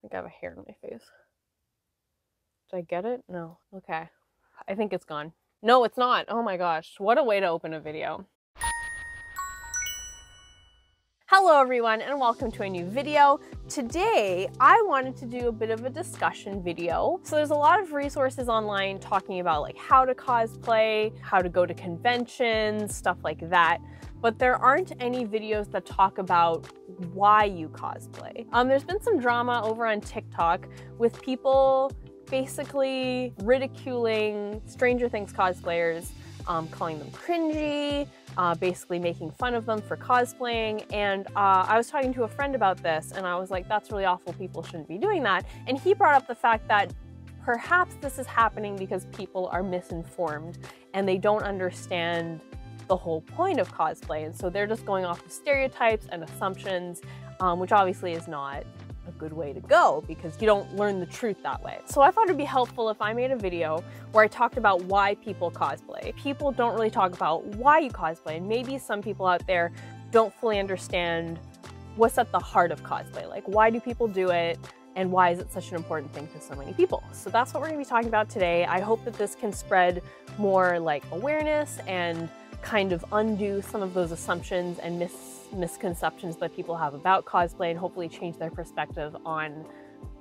think I have a hair on my face. Did I get it? No. Okay. I think it's gone. No, it's not. Oh my gosh. What a way to open a video. Hello everyone and welcome to a new video. Today I wanted to do a bit of a discussion video. So there's a lot of resources online talking about like how to cosplay, how to go to conventions, stuff like that. But there aren't any videos that talk about why you cosplay. There's been some drama over on TikTok with people basically ridiculing Stranger Things cosplayers, calling them cringy, basically making fun of them for cosplaying. And I was talking to a friend about this and I was like, that's really awful, people shouldn't be doing that. And he brought up the fact that perhaps this is happening because people are misinformed and they don't understand the whole point of cosplay. And so they're just going off of stereotypes and assumptions, which obviously is not a good way to go because you don't learn the truth that way. So I thought it'd be helpful if I made a video where I talked about why people cosplay. People don't really talk about why you cosplay, and maybe some people out there don't fully understand what's at the heart of cosplay. Like, why do people do it? And why is it such an important thing to so many people? So that's what we're gonna be talking about today. I hope that this can spread more like awareness and kind of undo some of those assumptions and misconceptions that people have about cosplay, and hopefully change their perspective on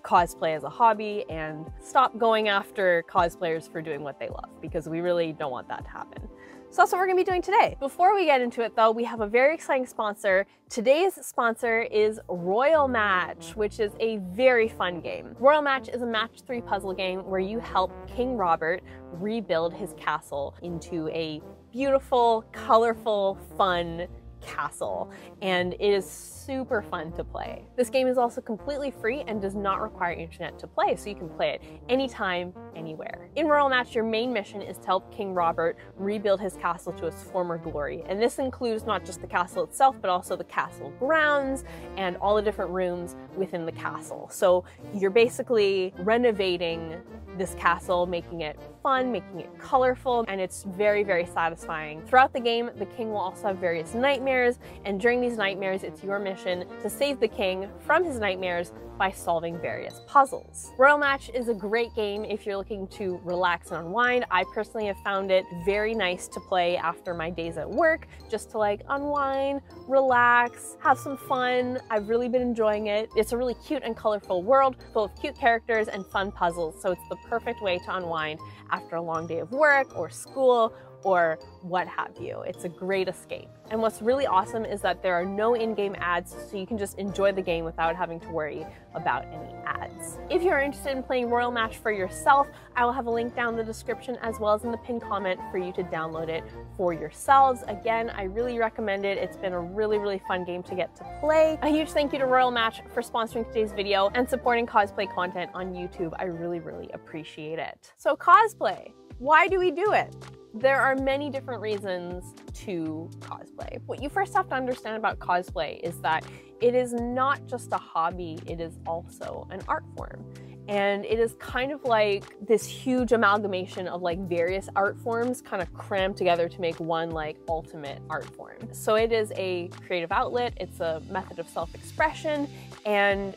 cosplay as a hobby and stop going after cosplayers for doing what they love, because we really don't want that to happen. So that's what we're gonna be doing today. Before we get into it though, we have a very exciting sponsor. Today's sponsor is Royal Match, which is a very fun game. Royal Match is a match 3 puzzle game where you help King Robert rebuild his castle into a beautiful, colorful, fun castle, and it is super fun to play. This game is also completely free and does not require internet to play, so you can play it anytime, anywhere. In Royal Match, your main mission is to help King Robert rebuild his castle to its former glory, and this includes not just the castle itself, but also the castle grounds and all the different rooms within the castle. So you're basically renovating this castle, making it fun, making it colorful, and it's very, very satisfying. Throughout the game, the king will also have various nightmares, and during these nightmares, it's your mission to save the king from his nightmares by solving various puzzles. Royal Match is a great game if you're looking to relax and unwind. I personally have found it very nice to play after my days at work, just to like unwind, relax, have some fun. I've really been enjoying it. It's a really cute and colorful world full of cute characters and fun puzzles, so it's the perfect way to unwind after a long day of work or school or what have you. It's a great escape. And what's really awesome is that there are no in-game ads, so you can just enjoy the game without having to worry about any ads. If you're interested in playing Royal Match for yourself, I will have a link down in the description as well as in the pinned comment for you to download it for yourselves. Again, I really recommend it. It's been a really, really fun game to get to play. A huge thank you to Royal Match for sponsoring today's video and supporting cosplay content on YouTube. I really, really appreciate it. So cosplay, why do we do it? There are many different reasons to cosplay. What you first have to understand about cosplay is that it is not just a hobby, it is also an art form. And it is kind of like this huge amalgamation of like various art forms kind of crammed together to make one like ultimate art form. So it is a creative outlet, it's a method of self-expression, and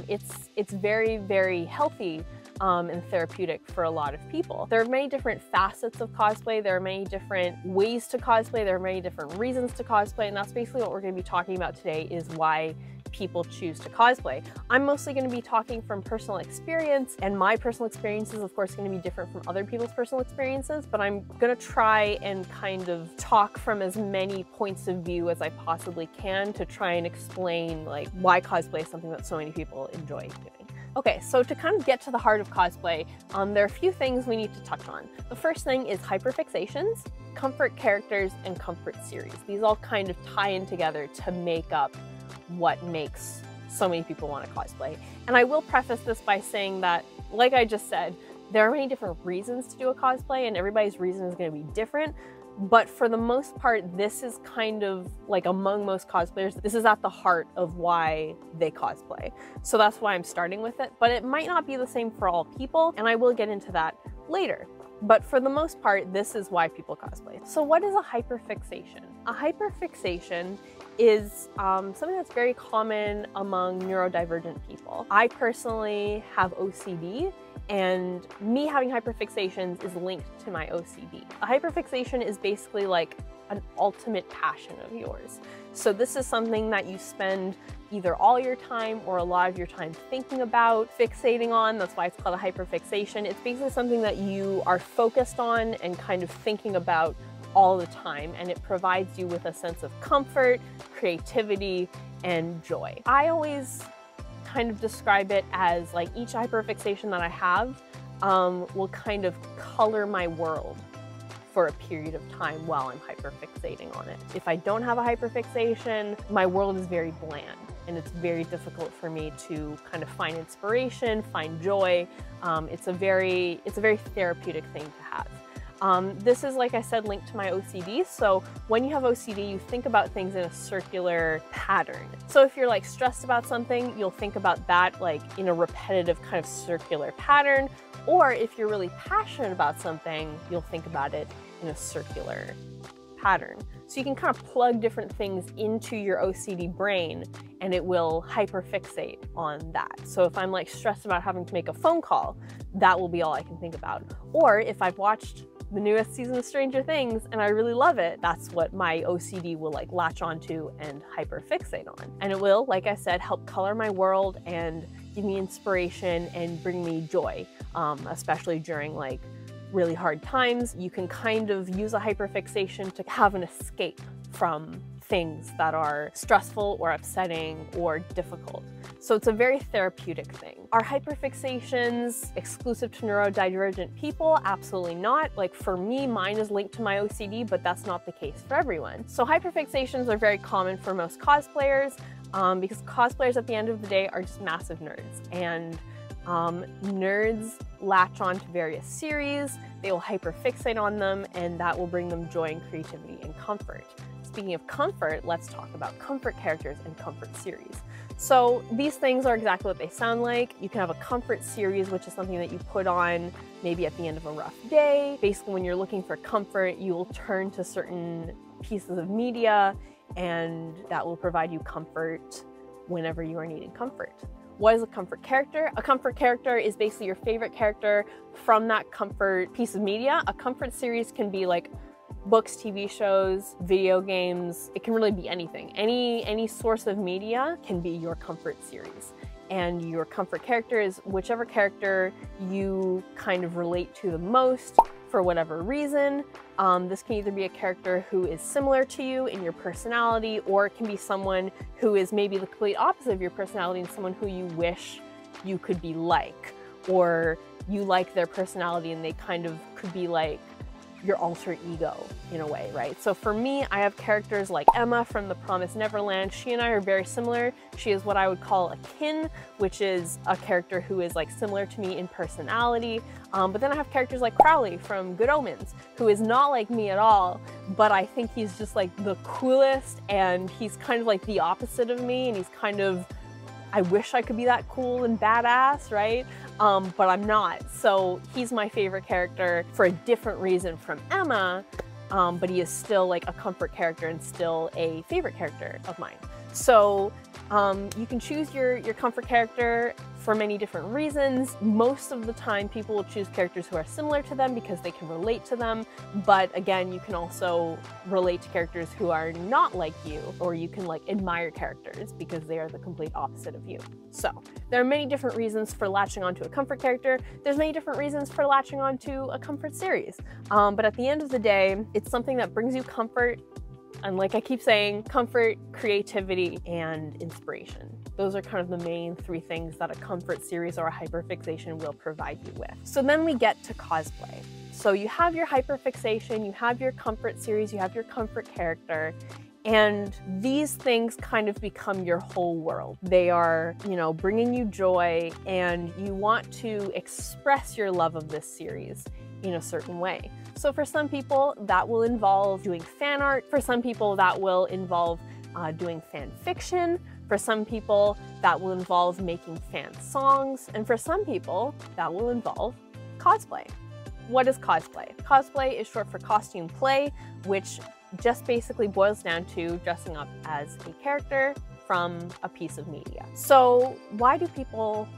it's very, very healthy and therapeutic for a lot of people. There are many different facets of cosplay, there are many different ways to cosplay, there are many different reasons to cosplay, and that's basically what we're going to be talking about today, is why people choose to cosplay. I'm mostly going to be talking from personal experience, and my personal experience is of course going to be different from other people's personal experiences, but I'm going to try and kind of talk from as many points of view as I possibly can to try and explain like why cosplay is something that so many people enjoy doing. Okay, so to kind of get to the heart of cosplay, there are a few things we need to touch on. The first thing is hyperfixations, comfort characters, and comfort series. These all kind of tie in together to make up what makes so many people want to cosplay. And I will preface this by saying that, like I just said, there are many different reasons to do a cosplay, and everybody's reason is going to be different. But for the most part, this is kind of like, among most cosplayers, this is at the heart of why they cosplay. So that's why I'm starting with it, but it might not be the same for all people, and I will get into that later. But for the most part, this is why people cosplay. So what is a hyperfixation? A hyperfixation is something that's very common among neurodivergent people. I personally have OCD, and me having hyperfixations is linked to my OCD. A hyperfixation is basically like an ultimate passion of yours. So this is something that you spend either all your time or a lot of your time thinking about, fixating on. That's why it's called a hyperfixation. It's basically something that you are focused on and kind of thinking about all the time, and it provides you with a sense of comfort, creativity, and joy. I always kind of describe it as like each hyperfixation that I have will kind of color my world for a period of time while I'm hyperfixating on it. If I don't have a hyperfixation, my world is very bland, and it's very difficult for me to kind of find inspiration, find joy. It's a very therapeutic thing to have. This is, like I said, linked to my OCD. So when you have OCD, you think about things in a circular pattern. So if you're like stressed about something, you'll think about that like in a repetitive kind of circular pattern. Or if you're really passionate about something, you'll think about it in a circular pattern. So you can kind of plug different things into your OCD brain and it will hyperfixate on that. So if I'm like stressed about having to make a phone call, that will be all I can think about. Or if I've watched the newest season of Stranger Things and I really love it, that's what my OCD will like latch onto and hyperfixate on. And it will, like I said, help color my world and give me inspiration and bring me joy, especially during like really hard times. You can kind of use a hyperfixation to have an escape from things that are stressful or upsetting or difficult. So it's a very therapeutic thing. Are hyperfixations exclusive to neurodivergent people? Absolutely not. Like for me, mine is linked to my OCD, but that's not the case for everyone. So hyperfixations are very common for most cosplayers because cosplayers at the end of the day are just massive nerds. And nerds latch on to various series, they will hyperfixate on them, and that will bring them joy and creativity and comfort. Speaking of comfort, let's talk about comfort characters and comfort series. So these things are exactly what they sound like. You can have a comfort series, which is something that you put on maybe at the end of a rough day. Basically, when you're looking for comfort, you will turn to certain pieces of media, and that will provide you comfort whenever you are needing comfort. What is a comfort character? A comfort character is basically your favorite character from that comfort piece of media. A comfort series can be like books, TV shows, video games. It can really be anything. Any source of media can be your comfort series. And your comfort character is whichever character you kind of relate to the most for whatever reason. This can either be a character who is similar to you in your personality, or it can be someone who is maybe the complete opposite of your personality and someone who you wish you could be like, or you like their personality and they kind of could be like your alter ego in a way, right? So for me, I have characters like Emma from The Promised Neverland. She and I are very similar. She is what I would call a kin, which is a character who is like similar to me in personality. But then I have characters like Crowley from Good Omens, who is not like me at all, but I think he's just like the coolest, and he's kind of like the opposite of me, and he's kind of, I wish I could be that cool and badass, right? But I'm not. So he's my favorite character for a different reason from Emma, but he is still like a comfort character and still a favorite character of mine. So you can choose your comfort character for many different reasons. Most of the time people will choose characters who are similar to them because they can relate to them. But again, you can also relate to characters who are not like you, or you can like admire characters because they are the complete opposite of you. So there are many different reasons for latching onto a comfort character. There's many different reasons for latching onto a comfort series. But at the end of the day, it's something that brings you comfort. And like I keep saying, comfort, creativity, and inspiration. Those are kind of the main three things that a comfort series or a hyperfixation will provide you with. So then we get to cosplay. So you have your hyperfixation, you have your comfort series, you have your comfort character, and these things kind of become your whole world. They are, you know, bringing you joy, and you want to express your love of this series in a certain way. So for some people, that will involve doing fan art. For some people, that will involve doing fan fiction. For some people, that will involve making fan songs. And for some people, that will involve cosplay. What is cosplay? Cosplay is short for costume play, which just basically boils down to dressing up as a character from a piece of media. So why do people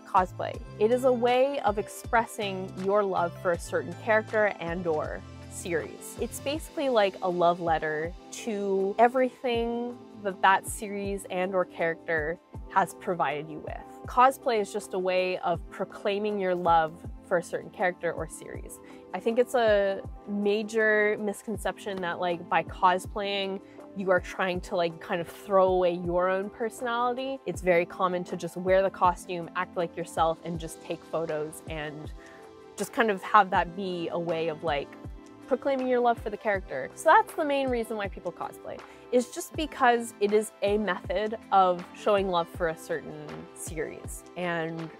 cosplay? It is a way of expressing your love for a certain character and/or series. It's basically like a love letter to everything that that series and/or character has provided you with. Cosplay is just a way of proclaiming your love for a certain character or series. I think it's a major misconception that like by cosplaying you are trying to like kind of throw away your own personality. It's very common to just wear the costume, act like yourself, and just take photos and just kind of have that be a way of like proclaiming your love for the character. So that's the main reason why people cosplay, is just because it is a method of showing love for a certain series. And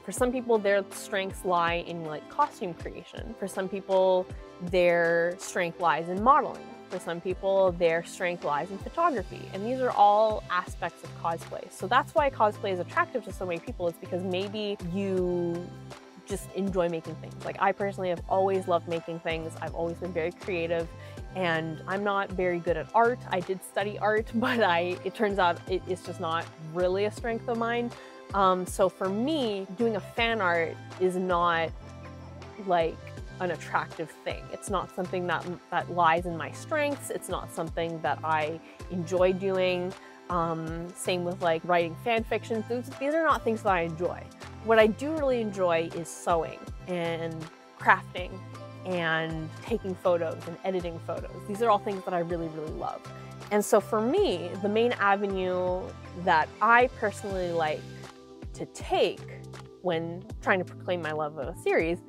for some people, their strengths lie in like costume creation. For some people, their strength lies in modeling. For some people, their strength lies in photography. And these are all aspects of cosplay. So that's why cosplay is attractive to so many people. It's because maybe you just enjoy making things. Like I personally have always loved making things. I've always been very creative, and I'm not very good at art. I did study art, but it turns out it's just not really a strength of mine. So for me, doing a fan art is not like an attractive thing. It's not something that lies in my strengths. It's not something that I enjoy doing. Same with like writing fan fiction. These are not things that I enjoy. What I do really enjoy is sewing and crafting and taking photos and editing photos. These are all things that I really, really love. And so for me, the main avenue that I personally like to take when trying to proclaim my love of a series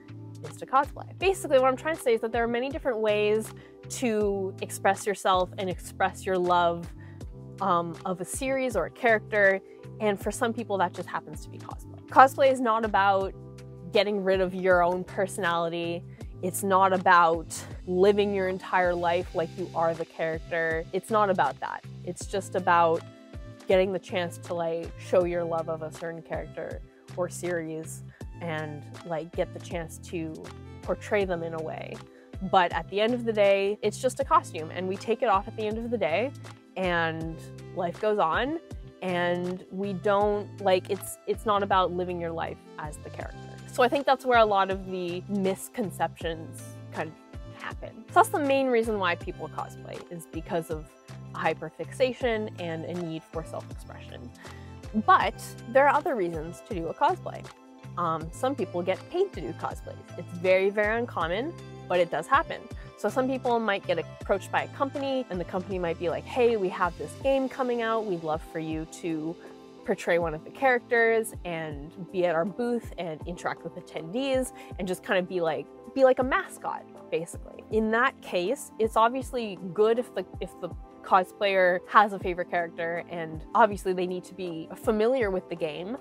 is to cosplay. Basically, what I'm trying to say is that there are many different ways to express yourself and express your love of a series or a character, and for some people that just happens to be cosplay. Cosplay is not about getting rid of your own personality. It's not about living your entire life like you are the character. It's not about that. It's just about getting the chance to like show your love of a certain character or series and like get the chance to portray them in a way. But at the end of the day, it's just a costume, and we take it off at the end of the day, and life goes on, and we don't like it's not about living your life as the character. So I think that's where a lot of the misconceptions kind of happen. So that's the main reason why people cosplay, is because of a hyperfixation and a need for self-expression. But there are other reasons to do a cosplay. Some people get paid to do cosplays. It's very, very uncommon, but it does happen. So some people might get approached by a company, and the company might be like, hey, we have this game coming out. We'd love for you to portray one of the characters and be at our booth and interact with attendees and just kind of be like a mascot, basically. In that case, it's obviously good if the cosplayer has a favorite character, and obviously they need to be familiar with the game,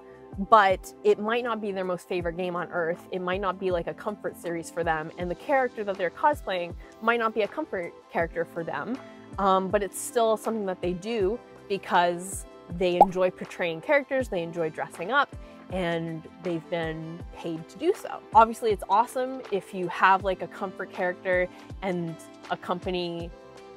but it might not be their most favorite game on earth. It might not be like a comfort series for them, and the character that they're cosplaying might not be a comfort character for them, but it's still something that they do because they enjoy portraying characters, they enjoy dressing up, and they've been paid to do so. Obviously, it's awesome if you have like a comfort character and a company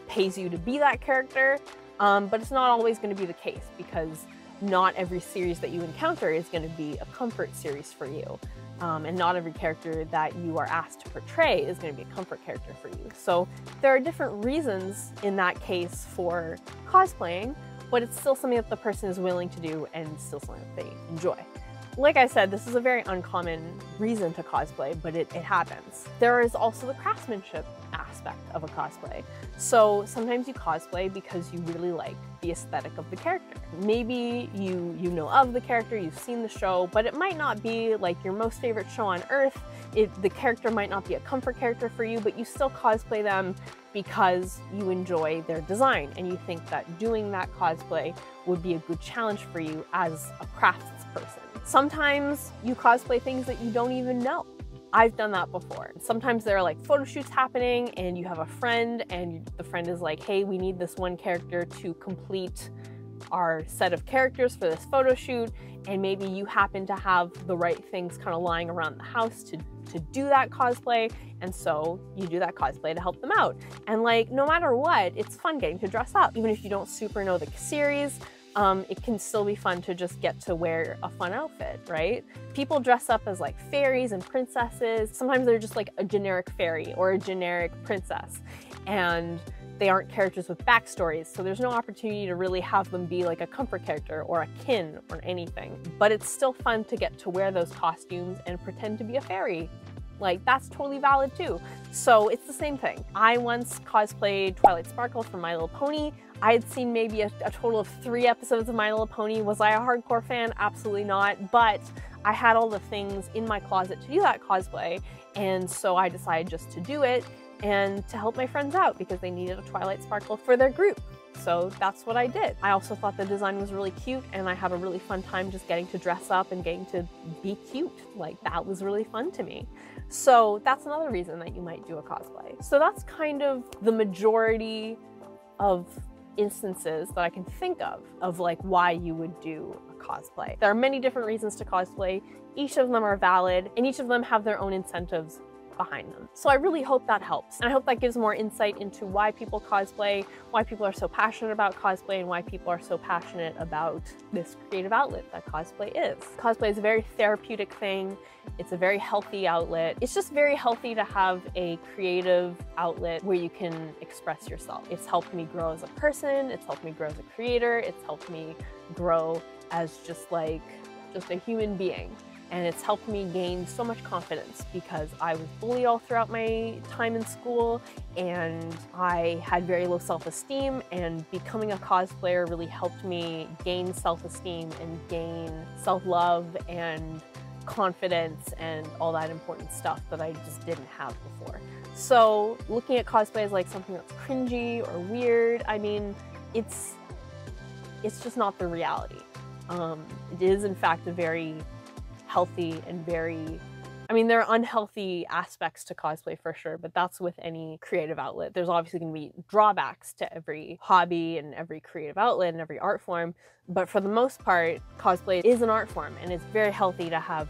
pays you to be that character, but it's not always going to be the case, because not every series that you encounter is going to be a comfort series for you. And not every character that you are asked to portray is going to be a comfort character for you. So there are different reasons in that case for cosplaying, but it's still something that the person is willing to do and still something that they enjoy. Like I said, this is a very uncommon reason to cosplay, but it happens. There is also the craftsmanship aspect of a cosplay. So sometimes you cosplay because you really like the aesthetic of the character. Maybe you know of the character, you've seen the show, but it might not be like your most favorite show on earth. The character might not be a comfort character for you, but you still cosplay them because you enjoy their design and you think that doing that cosplay would be a good challenge for you as a craftsperson. Sometimes you cosplay things that you don't even know. I've done that before. Sometimes there are like photo shoots happening and you have a friend and the friend is like, hey, we need this one character to complete our set of characters for this photo shoot. and maybe you happen to have the right things kind of lying around the house to do that cosplay, and so you do that cosplay to help them out. And like, no matter what, it's fun getting to dress up. Even if you don't super know the series, it can still be fun to just get to wear a fun outfit, right? People dress up as like fairies and princesses. Sometimes they're just like a generic fairy or a generic princess, and they aren't characters with backstories, so there's no opportunity to really have them be like a comfort character or a kin or anything. But it's still fun to get to wear those costumes and pretend to be a fairy. Like, that's totally valid too. So it's the same thing. I once cosplayed Twilight Sparkle from My Little Pony. I had seen maybe a total of 3 episodes of My Little Pony. Was I a hardcore fan? Absolutely not. But I had all the things in my closet to do that cosplay, and so I decided just to do it and to help my friends out because they needed a Twilight Sparkle for their group. So that's what I did. I also thought the design was really cute, and I had a really fun time just getting to dress up and getting to be cute. Like, that was really fun to me. So that's another reason that you might do a cosplay. So that's kind of the majority of instances that I can think of like why you would do a cosplay. There are many different reasons to cosplay. Each of them are valid, and each of them have their own incentives behind them. So I really hope that helps. And I hope that gives more insight into why people cosplay, why people are so passionate about cosplay, and why people are so passionate about this creative outlet that cosplay is. Cosplay is a very therapeutic thing. It's a very healthy outlet. It's just very healthy to have a creative outlet where you can express yourself. It's helped me grow as a person. It's helped me grow as a creator. It's helped me grow as just a human being. And it's helped me gain so much confidence because I was bullied all throughout my time in school, and I had very low self-esteem, and becoming a cosplayer really helped me gain self-esteem and gain self-love and confidence and all that important stuff that I just didn't have before. So looking at cosplay as like something that's cringy or weird, I mean, it's just not the reality. It is in fact a very healthy and there are unhealthy aspects to cosplay for sure, but that's with any creative outlet. There's obviously going to be drawbacks to every hobby and every creative outlet and every art form, but for the most part, cosplay is an art form, and it's very healthy to have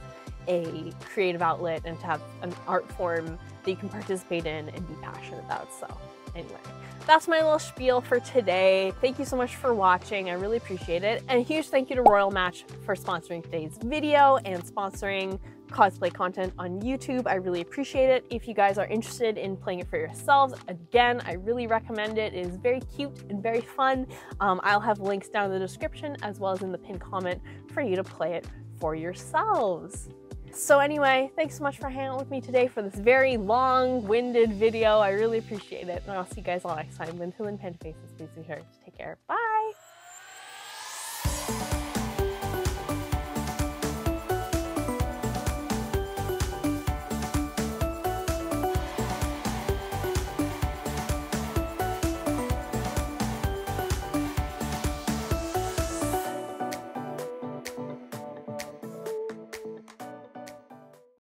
a creative outlet and to have an art form that you can participate in and be passionate about. So anyway, that's my little spiel for today. Thank you so much for watching. I really appreciate it. And a huge thank you to Royal Match for sponsoring today's video and sponsoring cosplay content on YouTube. I really appreciate it. If you guys are interested in playing it for yourselves, again, I really recommend it. It is very cute and very fun. I'll have links down in the description as well as in the pinned comment for you to play it for yourselves. So anyway, thanks so much for hanging out with me today for this very long-winded video. I really appreciate it. And I'll see you guys all next time. Until then, Panda Faces, please be sure to take care. Bye!